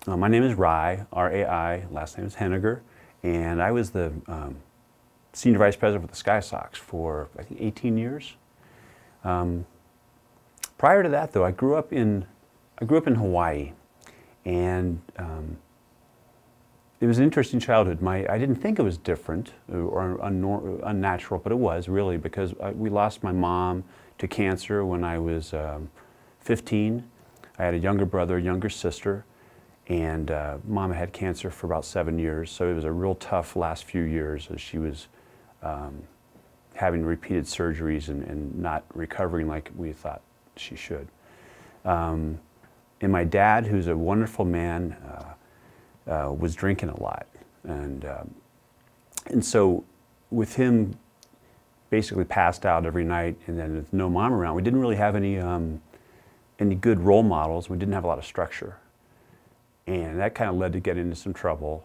My name is Rai, R-A-I, last name is Henniger, and I was the Senior Vice President for the Sky Sox for, I think, 18 years. Prior to that, though, I grew up in Hawaii, and it was an interesting childhood. I didn't think it was different or unnatural, but it was really, because we lost my mom to cancer when I was 15. I had a younger brother, a younger sister, and Mom had cancer for about 7 years, so it was a real tough last few years as she was having repeated surgeries and not recovering like we thought she should. And my dad, who's a wonderful man, was drinking a lot, and so with him basically passed out every night, and then with no mom around, we didn't really have any good role models. We didn't have a lot of structure, and that kind of led to getting into some trouble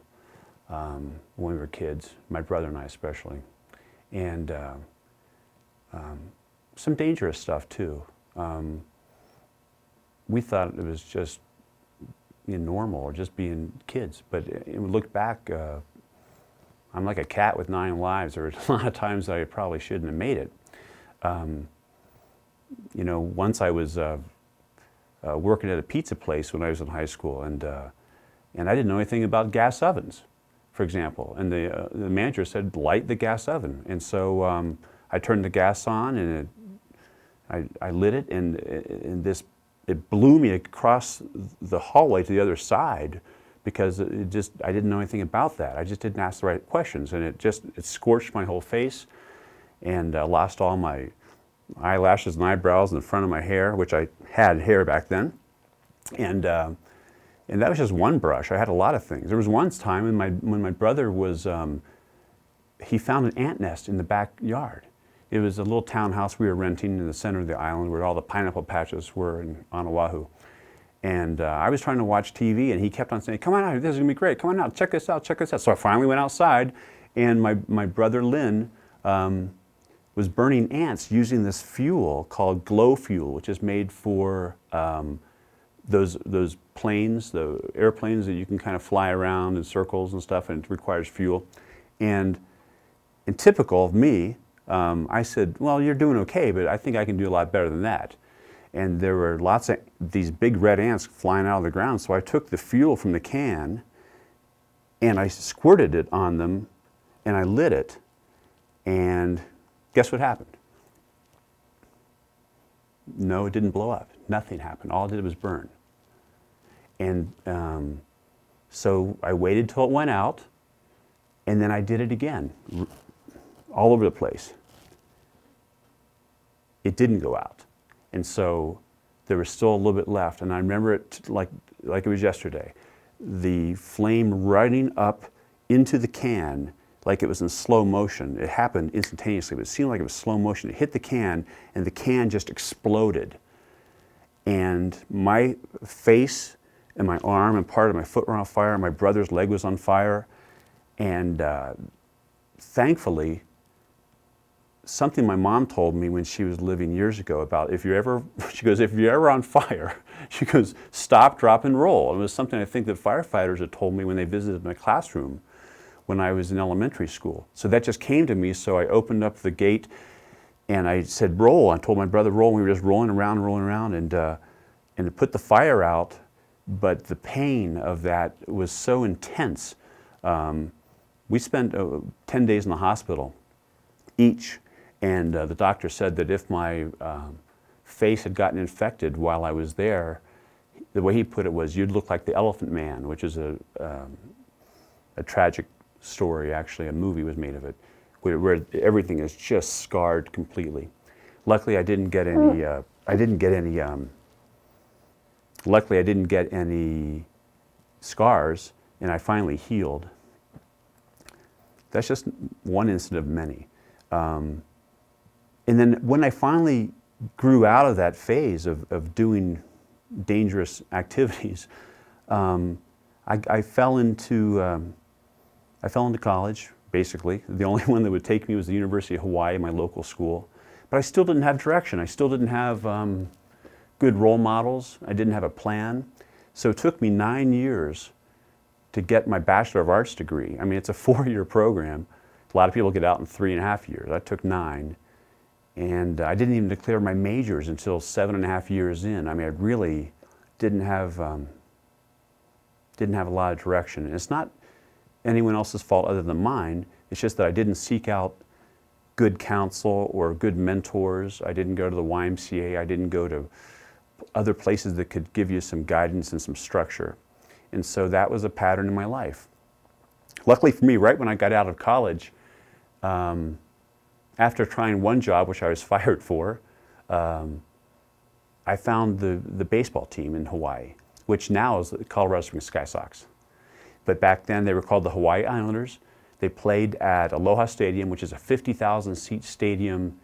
when we were kids, my brother and I especially, and some dangerous stuff too. We thought it was just normal, or just being kids, but we look back, I'm like a cat with 9 lives. There were a lot of times that I probably shouldn't have made it. Once I was working at a pizza place when I was in high school, and I didn't know anything about gas ovens, for example, and the manager said, light the gas oven, and so I turned the gas on, and I lit it, and it blew me across the hallway to the other side, because I didn't know anything about that. I just didn't ask the right questions, and it scorched my whole face, and lost all my eyelashes and eyebrows in the front of my hair, which I had hair back then, and that was just one brush. I had a lot of things. There was one time when my brother was, he found an ant nest in the backyard. It was a little townhouse we were renting in the center of the island where all the pineapple patches were on Oahu. And I was trying to watch TV, and he kept on saying, come on out, this is gonna be great, come on out, check this out, check this out. So I finally went outside, and my brother Lynn was burning ants using this fuel called glow fuel, which is made for those planes, the airplanes that you can kind of fly around in circles and stuff, and it requires fuel. And in typical of me, I said, well, you're doing okay, but I think I can do a lot better than that. And there were lots of these big red ants flying out of the ground, so I took the fuel from the can, and I squirted it on them, and I lit it, and guess what happened? No, it didn't blow up. Nothing happened. All it did was burn. And so I waited till it went out, and then I did it again, all over the place. It didn't go out. And so there was still a little bit left, and I remember it like it was yesterday. The flame running up into the can like it was in slow motion. It happened instantaneously, but it seemed like it was slow motion. It hit the can, and the can just exploded. And my face and my arm and part of my foot were on fire. My brother's leg was on fire. And thankfully, something my mom told me when she was living years ago about she goes, if you're ever on fire, she goes, stop, drop, and roll. And it was something I think that firefighters had told me when they visited my classroom when I was in elementary school. So that just came to me, so I opened up the gate and I said, roll. I told my brother, roll, and we were just rolling around, and it put the fire out, but the pain of that was so intense. We spent 10 days in the hospital each. And the doctor said that if my face had gotten infected while I was there, the way he put it was, you'd look like the Elephant Man, which is a tragic story. Actually, a movie was made of it, where everything is just scarred completely. Luckily, I didn't get any. Luckily, I didn't get any scars, and I finally healed. That's just one incident of many. And then when I finally grew out of that phase of doing dangerous activities, I fell into college, basically. The only one that would take me was the University of Hawaii, my local school. But I still didn't have direction. I still didn't have good role models. I didn't have a plan. So it took me 9 years to get my Bachelor of Arts degree. I mean, it's a 4-year program. A lot of people get out in 3.5 years. I took 9. And I didn't even declare my majors until 7.5 years in. I mean, I really didn't have a lot of direction. And it's not anyone else's fault other than mine. It's just that I didn't seek out good counsel or good mentors. I didn't go to the YMCA. I didn't go to other places that could give you some guidance and some structure. And so that was a pattern in my life. Luckily for me, right when I got out of college, after trying one job, which I was fired for, I found the baseball team in Hawaii, which now is the Colorado Springs Sky Sox. But back then they were called the Hawaii Islanders. They played at Aloha Stadium, which is a 50,000 seat stadium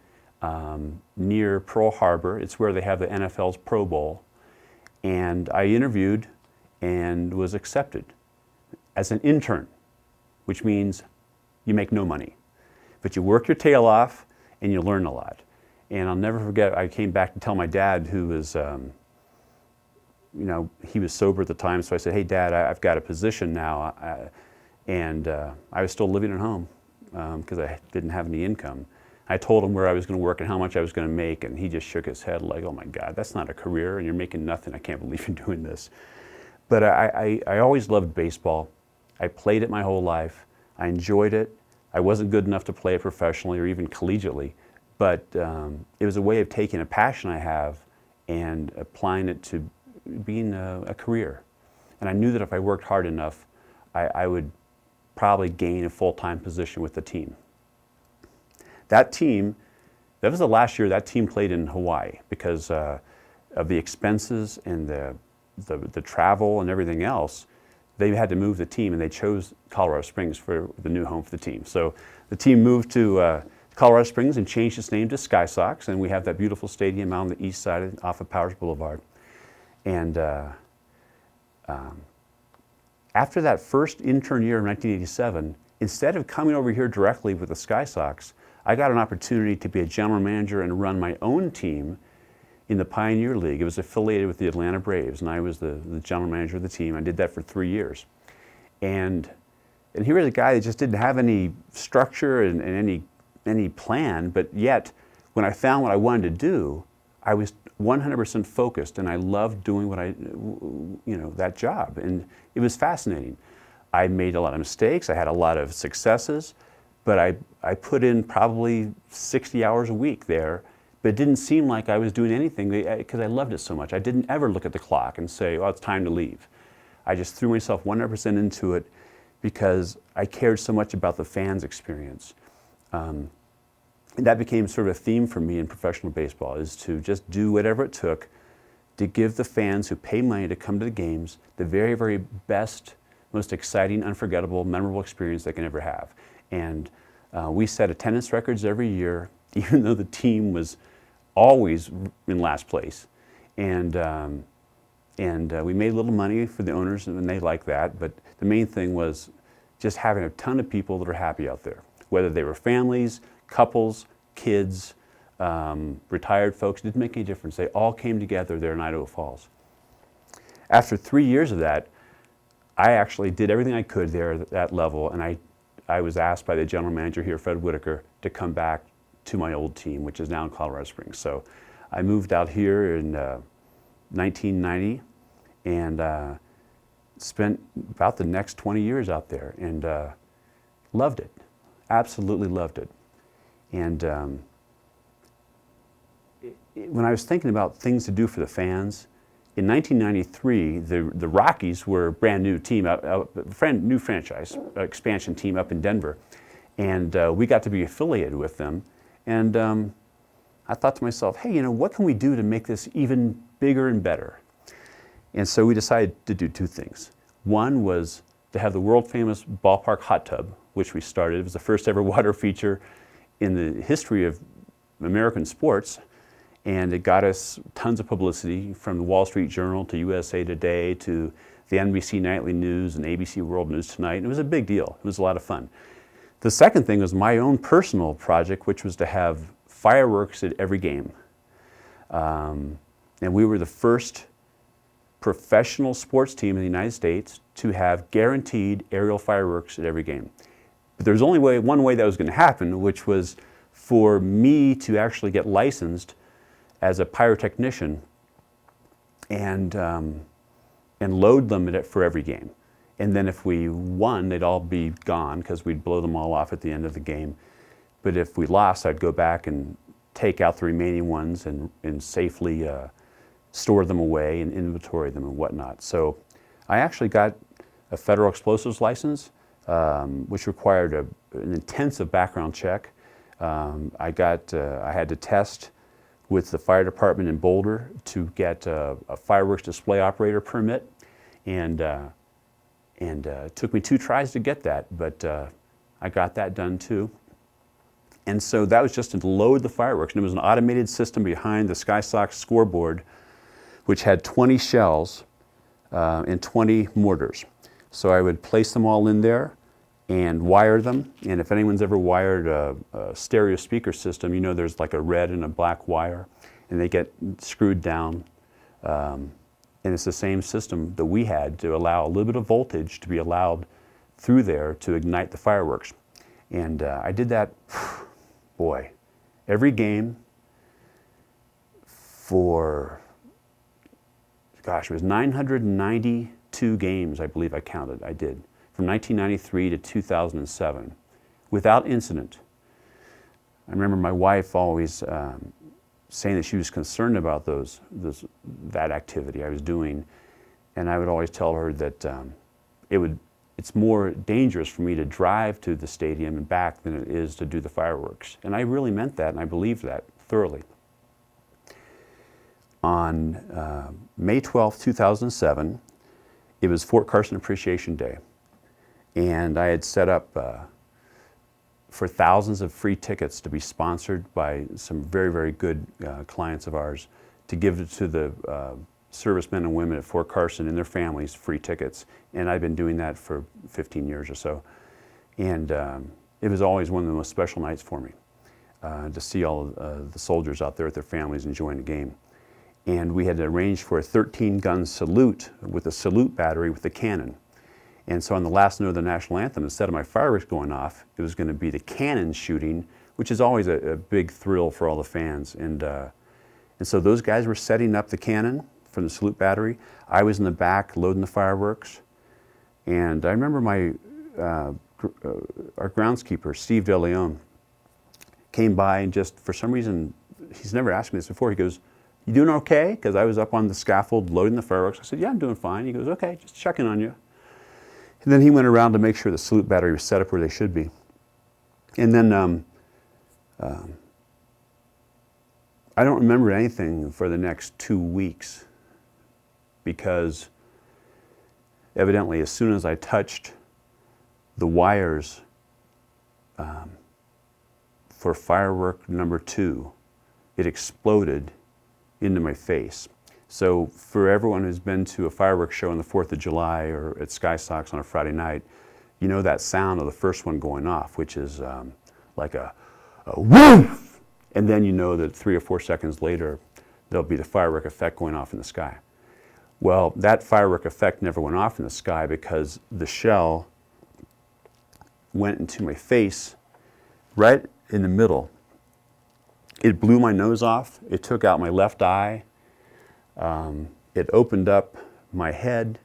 near Pearl Harbor. It's where they have the NFL's Pro Bowl. And I interviewed and was accepted as an intern, which means you make no money. But you work your tail off and you learn a lot. And I'll never forget, I came back to tell my dad, who was, he was sober at the time, so I said, hey Dad, I've got a position now. I was still living at home because I didn't have any income. I told him where I was going to work and how much I was going to make, and he just shook his head like, oh my God, that's not a career and you're making nothing. I can't believe you're doing this. But I always loved baseball. I played it my whole life. I enjoyed it. I wasn't good enough to play it professionally or even collegiately, but it was a way of taking a passion I have and applying it to being a career. And I knew that if I worked hard enough, I would probably gain a full-time position with the team. That team, that was the last year that team played in Hawaii because of the expenses and the travel and everything else. They had to move the team, and they chose Colorado Springs for the new home for the team. So the team moved to Colorado Springs and changed its name to Sky Sox, and we have that beautiful stadium out on the east side off of Powers Boulevard. And after that first intern year in 1987, instead of coming over here directly with the Sky Sox, I got an opportunity to be a general manager and run my own team in the Pioneer League. It was affiliated with the Atlanta Braves, and I was the general manager of the team. I did that for 3 years. And here was a guy that just didn't have any structure and any plan, but yet when I found what I wanted to do, I was 100% focused, and I loved doing what that job, and it was fascinating. I made a lot of mistakes, I had a lot of successes, but I put in probably 60 hours a week there, but it didn't seem like I was doing anything because I loved it so much. I didn't ever look at the clock and say, oh, it's time to leave. I just threw myself 100% into it because I cared so much about the fans' experience. And that became sort of a theme for me in professional baseball, is to just do whatever it took to give the fans who pay money to come to the games the very, very best, most exciting, unforgettable, memorable experience they can ever have. And we set attendance records every year, even though the team was always in last place. And we made a little money for the owners, and they liked that. But the main thing was just having a ton of people that are happy out there, whether they were families, couples, kids, retired folks. It didn't make any difference. They all came together there in Idaho Falls. After 3 years of that, I actually did everything I could there at that level, and I was asked by the general manager here, Fred Whitaker, to come back to my old team, which is now in Colorado Springs. So I moved out here in 1990 and spent about the next 20 years out there, and loved it, absolutely loved it. And when I was thinking about things to do for the fans, in 1993, the Rockies were a brand new team, new franchise, expansion team up in Denver. And we got to be affiliated with them. And I thought to myself, hey, what can we do to make this even bigger and better? And so we decided to do two things. One was to have the world famous ballpark hot tub, which we started. It was the first ever water feature in the history of American sports. And it got us tons of publicity, from the Wall Street Journal to USA Today to the NBC Nightly News and ABC World News Tonight. And it was a big deal. It was a lot of fun. The second thing was my own personal project, which was to have fireworks at every game. And we were the first professional sports team in the United States to have guaranteed aerial fireworks at every game. But there's only one way that was going to happen, which was for me to actually get licensed as a pyrotechnician and load them for every game. And then if we won, they'd all be gone because we'd blow them all off at the end of the game. But if we lost, I'd go back and take out the remaining ones and safely store them away and inventory them and whatnot. So I actually got a federal explosives license, which required an intensive background check. I had to test with the fire department in Boulder to get a fireworks display operator permit, and it took me 2 tries to get that, but I got that done too. And so that was just to load the fireworks, and it was an automated system behind the SkySox scoreboard, which had 20 shells and 20 mortars. So I would place them all in there and wire them. And if anyone's ever wired a stereo speaker system, you know there's like a red and a black wire, and they get screwed down. And it's the same system that we had to allow a little bit of voltage to be allowed through there to ignite the fireworks. And I did that, boy, every game for, gosh, it was 992 games, I believe I counted, I did, from 1993 to 2007, without incident. I remember my wife always saying that she was concerned about that activity I was doing, and I would always tell her that it's more dangerous for me to drive to the stadium and back than it is to do the fireworks. And I really meant that, and I believed that thoroughly. On May 12, 2007, it was Fort Carson Appreciation Day, and I had set up for thousands of free tickets to be sponsored by some very, very good clients of ours to give it to the servicemen and women at Fort Carson and their families free tickets. And I've been doing that for 15 years or so. And it was always one of the most special nights for me to see all the soldiers out there with their families enjoying the game. And we had arranged for a 13-gun salute with a salute battery with a cannon. And so on the last note of the national anthem, instead of my fireworks going off, it was going to be the cannon shooting, which is always a big thrill for all the fans. And so those guys were setting up the cannon from the salute battery. I was in the back loading the fireworks. And I remember our groundskeeper, Steve DeLeon, came by and just, for some reason, he's never asked me this before, he goes, "You doing okay?" Because I was up on the scaffold loading the fireworks. I said, "Yeah, I'm doing fine." He goes, "Okay, just checking on you." And then he went around to make sure the salute battery was set up where they should be. And then I don't remember anything for the next 2 weeks, because evidently as soon as I touched the wires for firework number 2, it exploded into my face. So for everyone who's been to a fireworks show on the 4th of July or at SkySox on a Friday night, you know that sound of the first one going off, which is like a woof! And then you know that 3 or 4 seconds later, there'll be the firework effect going off in the sky. Well, that firework effect never went off in the sky because the shell went into my face right in the middle. It blew my nose off. It took out my left eye. It opened up my head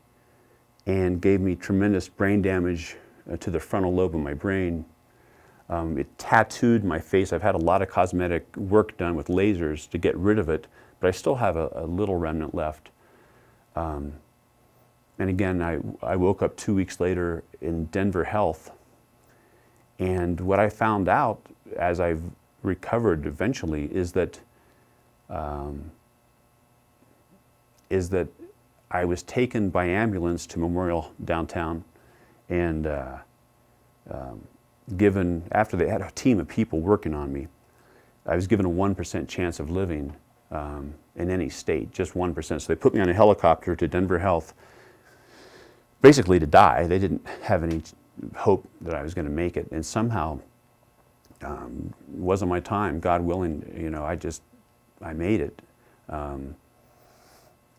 and gave me tremendous brain damage to the frontal lobe of my brain. It tattooed my face. I've had a lot of cosmetic work done with lasers to get rid of it, but I still have a little remnant left. And again, I woke up 2 weeks later in Denver Health, and what I found out as I've recovered eventually is that I was taken by ambulance to Memorial downtown, and given, after they had a team of people working on me, I was given a 1% chance of living in any state, just 1%. So they put me on a helicopter to Denver Health, basically to die. They didn't have any hope that I was going to make it, and somehow it wasn't my time. God willing, you know, I made it.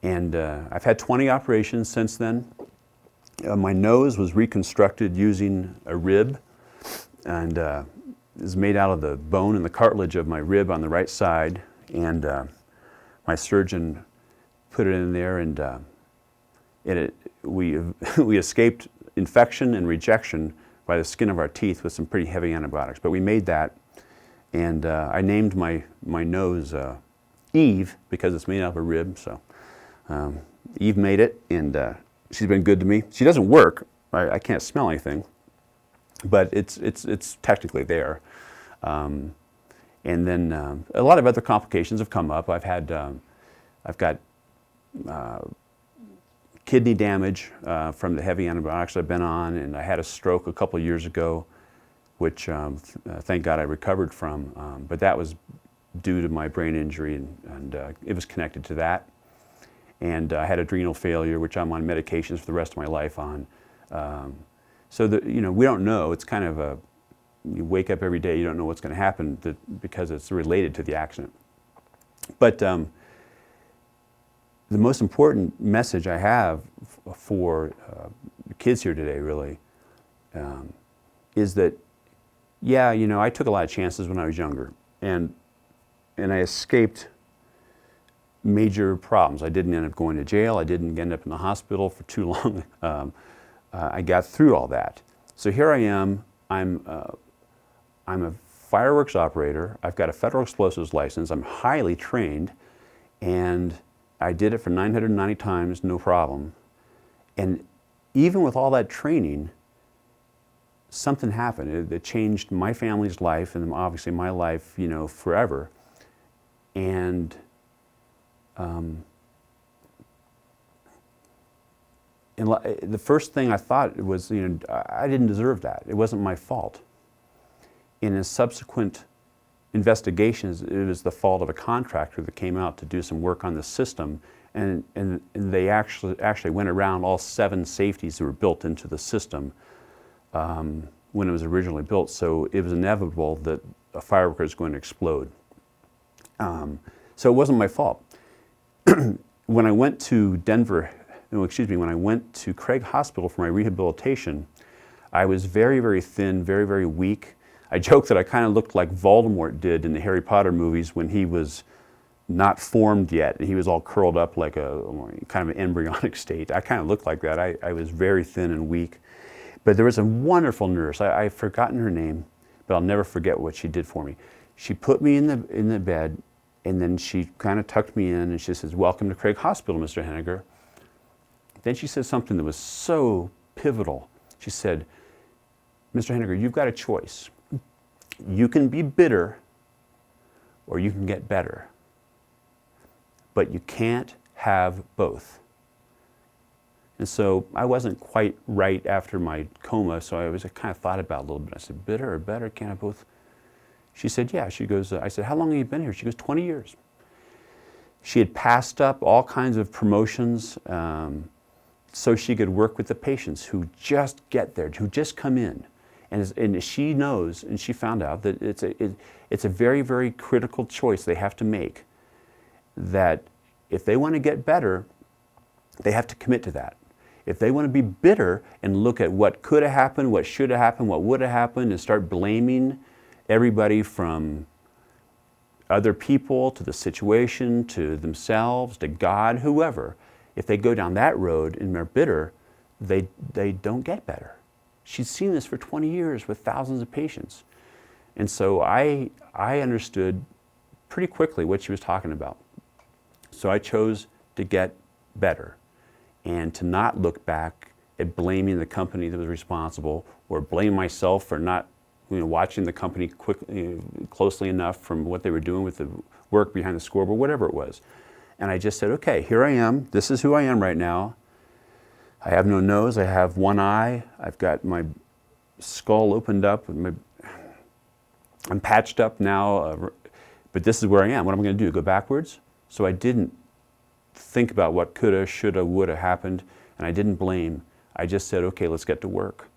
And I've had 20 operations since then. My nose was reconstructed using a rib, and is made out of the bone and the cartilage of my rib on the right side. And my surgeon put it in there, and we escaped infection and rejection by the skin of our teeth with some pretty heavy antibiotics. But we made that, and I named my nose Eve because it's made out of a rib. So Eve made it, and she's been good to me. She doesn't work. I can't smell anything, but it's technically there. And then a lot of other complications have come up. I've got kidney damage from the heavy antibiotics I've been on, and I had a stroke a couple of years ago, which thank God I recovered from. But that was due to my brain injury, and it was connected to that. And I had adrenal failure, which I'm on medications for the rest of my life on. So we don't know. It's kind of you wake up every day, you don't know what's going to happen because it's related to the accident. But the most important message I have for kids here today, really, is that, yeah, I took a lot of chances when I was younger, and I escaped major problems. I didn't end up going to jail. I didn't end up in the hospital for too long. I got through all that. So here I am. I'm a fireworks operator. I've got a federal explosives license. I'm highly trained, and I did it for 990 times, no problem. And even with all that training, something happened. It changed my family's life, and obviously my life, forever. And the first thing I thought was, I didn't deserve that. It wasn't my fault. In a subsequent investigations, it was the fault of a contractor that came out to do some work on the system, and they actually went around all 7 safeties that were built into the system when it was originally built. So it was inevitable that a firework was going to explode. So it wasn't my fault. When I went to when I went to Craig Hospital for my rehabilitation, I was very, very thin, very, very weak. I joke that I kind of looked like Voldemort did in the Harry Potter movies when he was not formed yet, and he was all curled up like a kind of an embryonic state. I kind of looked like that. I was very thin and weak. But there was a wonderful nurse. I've forgotten her name, but I'll never forget what she did for me. She put me in the bed, and then she kind of tucked me in, and she says, "Welcome to Craig Hospital, Mr. Henniger." Then she said something that was so pivotal. She said, "Mr. Henniger, you've got a choice. You can be bitter or you can get better. But you can't have both." And so I wasn't quite right after my coma, so I kind of thought about it a little bit. I said, bitter or better, can't have both? She said, yeah. She goes, I said, how long have you been here? She goes, 20 years. She had passed up all kinds of promotions so she could work with the patients who just get there, who just come in. And she knows, and she found out that it's a very, very critical choice they have to make, that if they want to get better, they have to commit to that. If they want to be bitter and look at what could have happened, what should have happened, what would have happened, and start blaming everybody from other people to the situation, to themselves, to God, whoever, if they go down that road and they're bitter, they don't get better. She's seen this for 20 years with thousands of patients. And so I understood pretty quickly what she was talking about. So I chose to get better and to not look back at blaming the company that was responsible or blame myself for not watching the company closely enough from what they were doing with the work behind the scoreboard, whatever it was. And I just said, okay, here I am. This is who I am right now. I have no nose. I have one eye. I've got my skull opened up. I'm patched up now. But this is where I am. What am I going to do? Go backwards? So I didn't think about what coulda, shoulda, woulda happened, and I didn't blame. I just said, okay, let's get to work.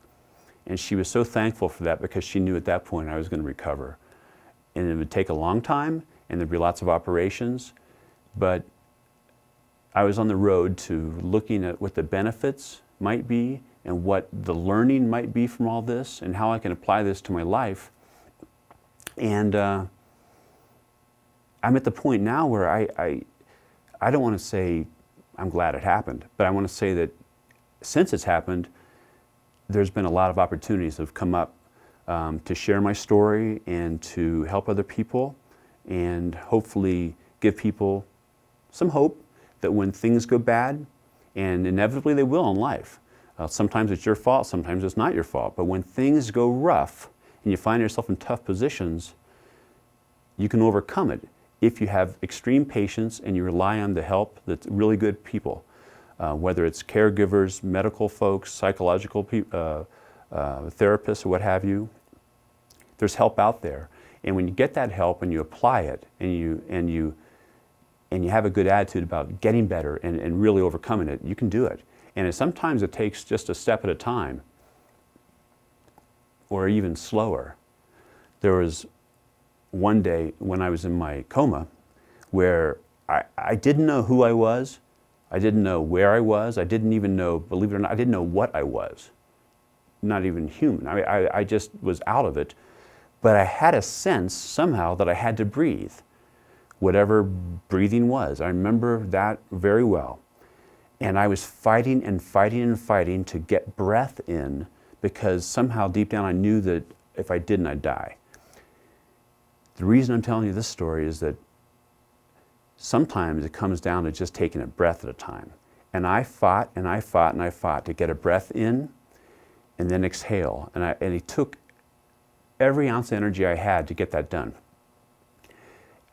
And she was so thankful for that because she knew at that point I was going to recover. And it would take a long time, and there'd be lots of operations, but I was on the road to looking at what the benefits might be and what the learning might be from all this and how I can apply this to my life. And I'm at the point now where I don't want to say I'm glad it happened, but I want to say that since it's happened, there's been a lot of opportunities that have come up to share my story and to help other people and hopefully give people some hope that when things go bad, and inevitably they will in life, sometimes it's your fault, sometimes it's not your fault, but when things go rough and you find yourself in tough positions, you can overcome it if you have extreme patience and you rely on the help that's really good people, whether it's caregivers, medical folks, psychological therapists, or what have you. There's help out there. And when you get that help and you apply it and you have a good attitude about getting better and really overcoming it, you can do it. And sometimes it takes just a step at a time or even slower. There was one day when I was in my coma where I didn't know who I was. I didn't know where I was. I didn't even know, believe it or not, I didn't know what I was. Not even human. I just was out of it. But I had a sense somehow that I had to breathe, whatever breathing was. I remember that very well. And I was fighting and fighting and fighting to get breath in because somehow deep down I knew that if I didn't, I'd die. The reason I'm telling you this story is that sometimes it comes down to just taking a breath at a time. And I fought and I fought and I fought to get a breath in and then exhale. And it took every ounce of energy I had to get that done.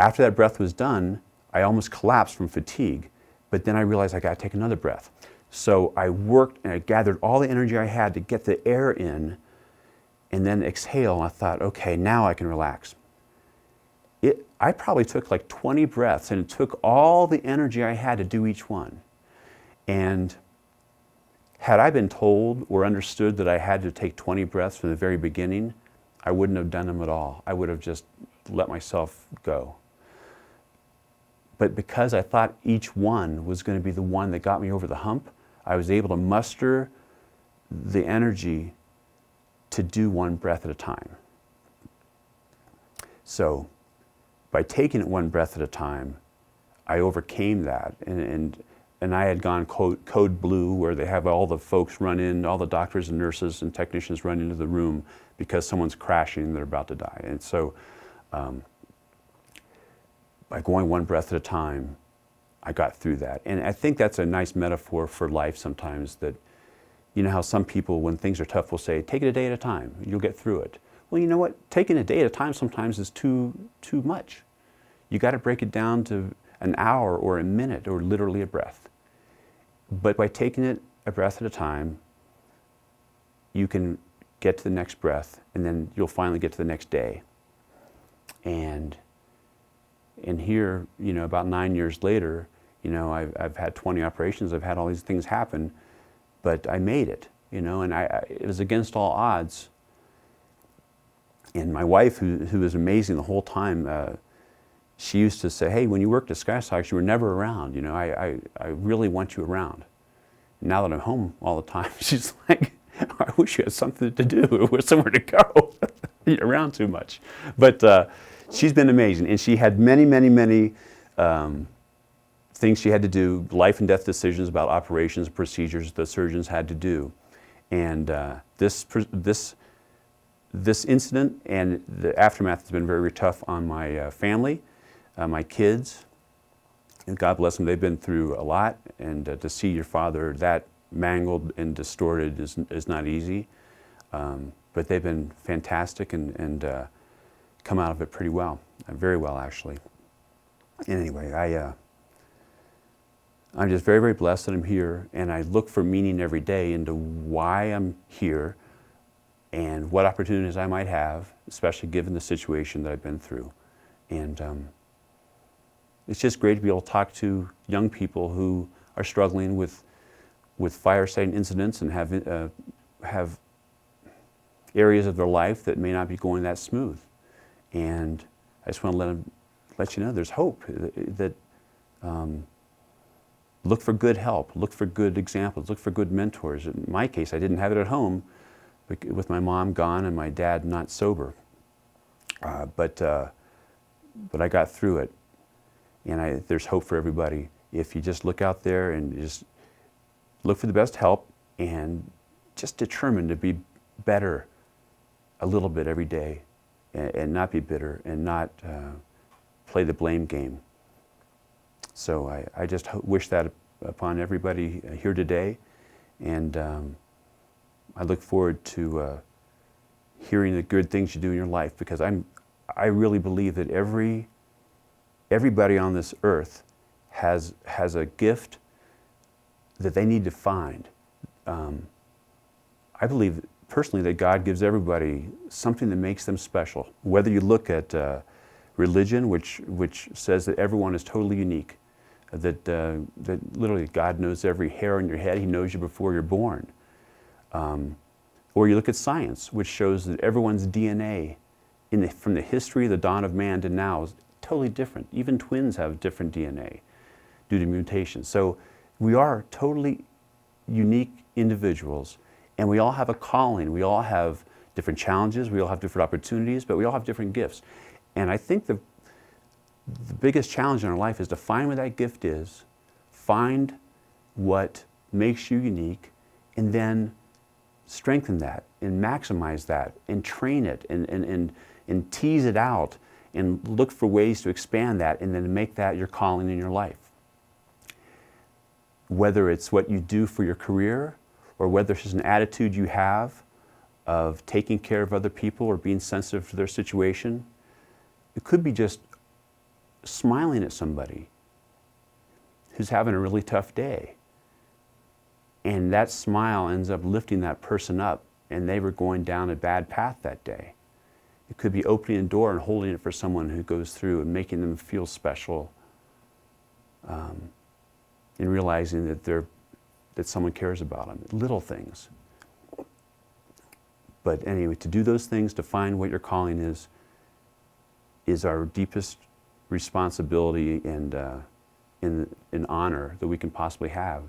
After that breath was done, I almost collapsed from fatigue, but then I realized I got to take another breath. So I worked and I gathered all the energy I had to get the air in and then exhale. And I thought, okay, now I can relax. I probably took like 20 breaths and it took all the energy I had to do each one. And had I been told or understood that I had to take 20 breaths from the very beginning, I wouldn't have done them at all. I would have just let myself go. But because I thought each one was going to be the one that got me over the hump, I was able to muster the energy to do one breath at a time. So by taking it one breath at a time, I overcame that. And I had gone code blue, where they have all the folks run in, all the doctors and nurses and technicians run into the room because someone's crashing and they're about to die. And so by going one breath at a time, I got through that. And I think that's a nice metaphor for life sometimes, that you know how some people, when things are tough, will say, take it a day at a time, you'll get through it. Well, you know what? Taking a day at a time sometimes is too much. You got to break it down to an hour or a minute or literally a breath. But by taking it a breath at a time, you can get to the next breath, and then you'll finally get to the next day. And here, you know, about 9 years later, you know, I've had 20 operations, I've had all these things happen, but I made it, you know, and it was against all odds. And my wife, who was amazing the whole time, she used to say, hey, when you worked at SkySox, you were never around. You know, I really want you around. Now that I'm home all the time, she's like, I wish you had something to do or somewhere to go. You're around too much. But she's been amazing. And she had many, many, many things she had to do, life and death decisions about operations, procedures the surgeons had to do. And this incident and the aftermath has been very tough on my family, my kids, and God bless them, they've been through a lot, and to see your father that mangled and distorted is not easy, but they've been fantastic and come out of it pretty well, very well actually. Anyway, I'm just very, very blessed that I'm here, and I look for meaning every day into why I'm here and what opportunities I might have, especially given the situation that I've been through. And it's just great to be able to talk to young people who are struggling with fire site incidents and have areas of their life that may not be going that smooth. And I just want to let you know there's hope, that look for good help, look for good examples, look for good mentors. In my case, I didn't have it at home with my mom gone and my dad not sober. But I got through it, and there's hope for everybody. If you just look out there and just look for the best help and just determine to be better a little bit every day, and not be bitter and not play the blame game. So I just wish that upon everybody here today, and I look forward to hearing the good things you do in your life, because I really believe that everybody on this earth has a gift that they need to find. I believe personally that God gives everybody something that makes them special. Whether you look at religion, which says that everyone is totally unique, that literally God knows every hair on your head, He knows you before you're born. Or you look at science, which shows that everyone's DNA from the history of the dawn of man to now is totally different. Even twins have different DNA due to mutations. So we are totally unique individuals, and we all have a calling. We all have different challenges, we all have different opportunities, but we all have different gifts. And I think the biggest challenge in our life is to find what that gift is, find what makes you unique, and then strengthen that and maximize that and train it and tease it out and look for ways to expand that and then make that your calling in your life. Whether it's what you do for your career, or whether it's an attitude you have of taking care of other people or being sensitive to their situation. It could be just smiling at somebody who's having a really tough day, and that smile ends up lifting that person up, and they were going down a bad path that day. It could be opening a door and holding it for someone who goes through and making them feel special, and realizing that someone cares about them. Little things. But anyway, to do those things, to find what your calling is our deepest responsibility and honor that we can possibly have.